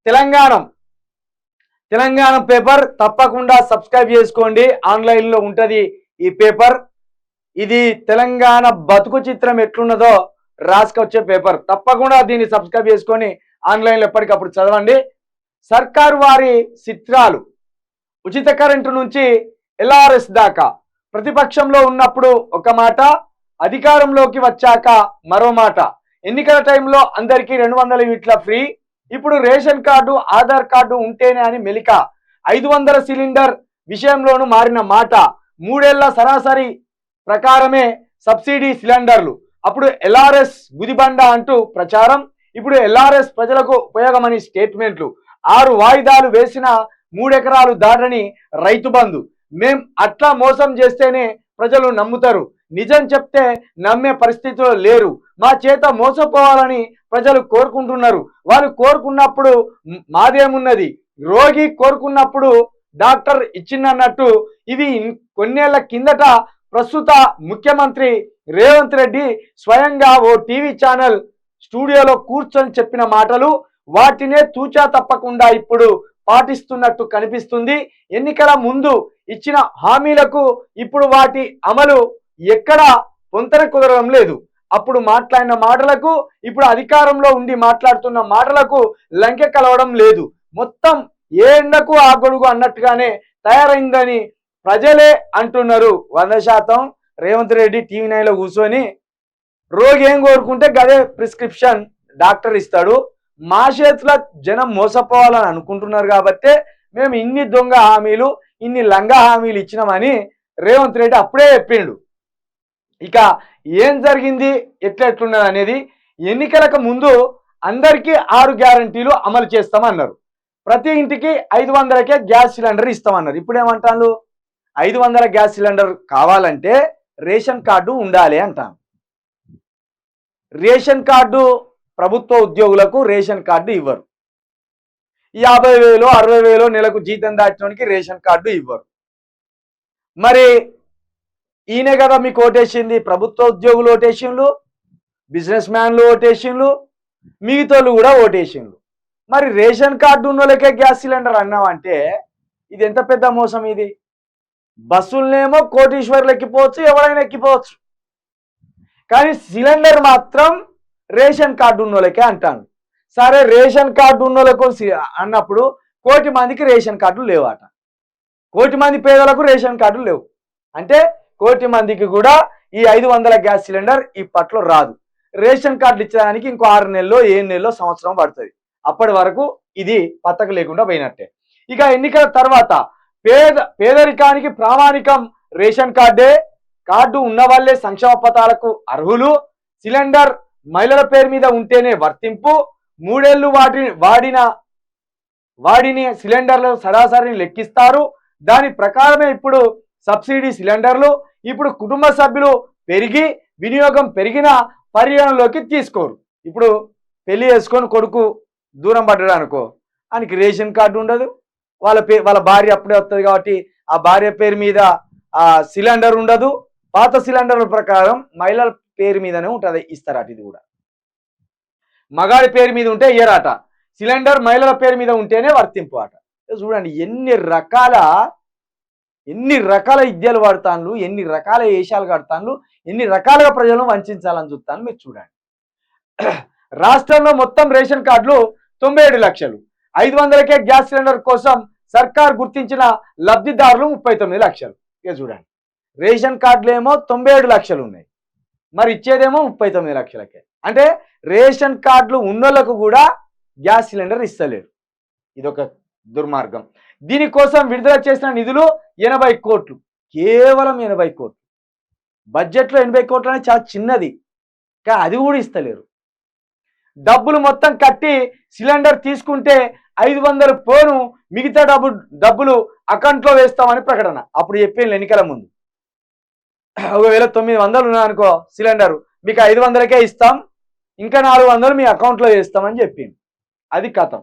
Telangana paper తప్పకుండా subscribe చేసుకోండి. ఆన్లైన్లో ఉంటుంది ఈ పేపర్. ఇది తెలంగాణ బతుకు చిత్రం ఎట్లున్నదో రాసుకొచ్చే పేపర్. తప్పకుండా దీన్ని సబ్స్క్రైబ్ చేసుకొని ఆన్లైన్లో ఎప్పటికప్పుడు చదవండి. సర్కారు వారి చిత్రాలు, ఉచిత కరెంటు నుంచి LRS దాకా, ప్రతిపక్షంలో ఉన్నప్పుడు ఒక మాట, అధికారంలోకి వచ్చాక మరో మాట. ఎన్నికల టైంలో అందరికీ 200 యూనిట్ల ఫ్రీ, ఇప్పుడు రేషన్ కార్డు ఆధార్ కార్డు ఉంటేనే అని మెలిక. 500 సిలిండర్ విషయంలోనూ మారిన మాట. 3 ఏళ్ల సరాసరి ప్రకారమే సబ్సిడీ సిలిండర్లు. అప్పుడు LRS గుదిబండ అంటూ ప్రచారం, ఇప్పుడు LRS ప్రజలకు ఉపయోగమని స్టేట్మెంట్లు. 6 వాయిదాలు వేసిన 3 ఎకరాలు దాటని రైతు బంధు. మేం అట్లా మోసం చేస్తేనే ప్రజలు నమ్ముతారు, నిజం చెప్తే నమ్మే పరిస్థితిలో లేరు. మా చేత మోసపోవాలని ప్రజలు కోరుకుంటున్నారు. వాళ్ళు కోరుకున్నప్పుడు మాదేమున్నది, రోగి కోరుకున్నప్పుడు డాక్టర్ ఇచ్చిందన్నట్టు. ఇవి కొన్నేళ్ల కిందట ప్రస్తుత ముఖ్యమంత్రి రేవంత్ రెడ్డి స్వయంగా ఓ టీవీ ఛానల్ స్టూడియోలో కూర్చొని చెప్పిన మాటలు. వాటినే తూచా తప్పకుండా ఇప్పుడు పాటిస్తున్నట్టు కనిపిస్తుంది. ఎన్నికల ముందు ఇచ్చిన హామీలకు ఇప్పుడు వాటి అమలు ఎక్కడా పొంతన కుదరడం లేదు. అప్పుడు మాట్లాడిన మాటలకు ఇప్పుడు అధికారంలో ఉండి మాట్లాడుతున్న మాటలకు లంకె కలవడం లేదు. మొత్తం ఏ ఎండకు ఆ గొడుగు అన్నట్టుగానే తయారైందని ప్రజలే అంటున్నారు. 100% రేవంత్ రెడ్డి టీవీ 9లో కూర్చొని రోగి ఏం కోరుకుంటే గదే ప్రిస్క్రిప్షన్ డాక్టర్ ఇస్తాడు. మా చేతుల జనం మోసపోవాలని అనుకుంటున్నారు కాబట్టే మేము ఇన్ని దొంగ హామీలు, ఇన్ని లంగా హామీలు ఇచ్చినామని రేవంత్ రెడ్డి అప్పుడే చెప్పిండు. ఇక ఏం జరిగింది, ఎట్లున్నది అనేది, ఎన్నికలకు ముందు అందరికీ 6 గ్యారంటీలు అమలు చేస్తామన్నారు. ప్రతి ఇంటికి 500కే గ్యాస్ సిలిండర్ ఇస్తామన్నారు. ఇప్పుడు ఏమంటాను, 500 గ్యాస్ సిలిండర్ కావాలంటే రేషన్ కార్డు ఉండాలి అంటాను. రేషన్ కార్డు ప్రభుత్వ ఉద్యోగులకు రేషన్ కార్డు ఇవ్వరు. 50,000 60,000 నెలకు జీతం దాటినోనికి రేషన్ కార్డు ఇవ్వరు. మరి ఈయనే కదా మీకు ఓటేసింది, ప్రభుత్వ ఉద్యోగులు ఓటేసిండ్లు, బిజినెస్ మ్యాన్లు ఓటేసిండ్లు, మిగతాళ్ళు కూడా ఓటేసిండ్లు. మరి రేషన్ కార్డు ఉన్న వాళ్ళకే గ్యాస్ సిలిండర్ అన్నామంటే ఇది ఎంత పెద్ద మోసం ఇది. బస్సులనేమో కోటీశ్వర్లు ఎక్కిపోవచ్చు, ఎవరైనా ఎక్కిపోవచ్చు, కానీ సిలిండర్ మాత్రం రేషన్ కార్డు ఉన్న వాళ్ళకే అంటాను. సరే రేషన్ కార్డు ఉన్న వాళ్ళకు అన్నప్పుడు 1 కోటి మందికి రేషన్ కార్డులు లేవట. 1 కోటి మంది పేదలకు రేషన్ కార్డులు లేవు అంటే 1 కోటి మందికి కూడా ఈ 500 గ్యాస్ సిలిండర్ ఇప్పట్లో రాదు. రేషన్ కార్డులు ఇచ్చడానికి ఇంకో 6 నెలల్లో 7 నెలల్లో సంవత్సరం పడుతుంది. అప్పటి వరకు ఇది పత్తకు లేకుండా పోయినట్టే. ఇక ఎన్నికల తర్వాత పేదరికానికి ప్రామాణికం రేషన్ కార్డే. కార్డు ఉన్న వాళ్ళే సంక్షేమ పథకాలకు అర్హులు. సిలిండర్ మహిళల పేరు మీద ఉంటేనే వర్తింపు. 3 ఏళ్లు వాడిని సిలిండర్లు సరాసరిని లెక్కిస్తారు. దాని ప్రకారమే ఇప్పుడు సబ్సిడీ సిలిండర్లు. ఇప్పుడు కుటుంబ సభ్యులు పెరిగి వినియోగం పెరిగిన పరిగణలోకి తీసుకోరు. ఇప్పుడు పెళ్లి చేసుకొని కొడుకు దూరం పడ్డాడు అనుకో, ఆయనకి రేషన్ కార్డు ఉండదు, వాళ్ళ భార్య అప్పుడే వస్తుంది కాబట్టి ఆ భార్య పేరు మీద ఆ సిలిండర్ ఉండదు. పాత సిలిండర్ల ప్రకారం మహిళల పేరు మీదనే ఉంటుంది, ఇస్తారట. ఇది కూడా మగాడి పేరు మీద ఉంటే ఇయ్యరాట, సిలిండర్ మహిళల పేరు మీద ఉంటేనే వర్తింపు అట. చూడండి ఎన్ని రకాల విద్యలు వాడతాను, ఎన్ని రకాల వేషాలు కడతాను, ఎన్ని రకాలుగా ప్రజలను వంచాలని చూస్తాను. మీరు చూడండి, రాష్ట్రంలో మొత్తం రేషన్ కార్డులు 97 లక్షలు. 500కే గ్యాస్ సిలిండర్ కోసం సర్కార్ గుర్తించిన లబ్ధిదారులు 39 లక్షలు. ఇక చూడండి, రేషన్ కార్డులు ఏమో 97 లక్షలు ఉన్నాయి, మరి ఇచ్చేదేమో 39 లక్షలకే. అంటే రేషన్ కార్డులు ఉన్నోళ్లకు కూడా గ్యాస్ సిలిండర్ ఇస్తలేరు. ఇదొక దుర్మార్గం. దీనికోసం విడుదల చేసిన నిధులు 80 కోట్లు, కేవలం 80 కోట్లు. బడ్జెట్లో 80 కోట్లు అనేది చాలా చిన్నది, కానీ అది కూడా ఇస్తలేరు. డబ్బులు మొత్తం కట్టి సిలిండర్ తీసుకుంటే 500 పోను, మిగతా డబ్బులు అకౌంట్లో వేస్తామని ప్రకటన. అప్పుడు చెప్పిన ఎన్నికల ముందు, ఒకవేళ 900 ఉన్నాయనుకో సిలిండర్, మీకు 500కే ఇస్తాం, ఇంకా 400 మీ అకౌంట్లో వేస్తామని చెప్పింది. అది కథం.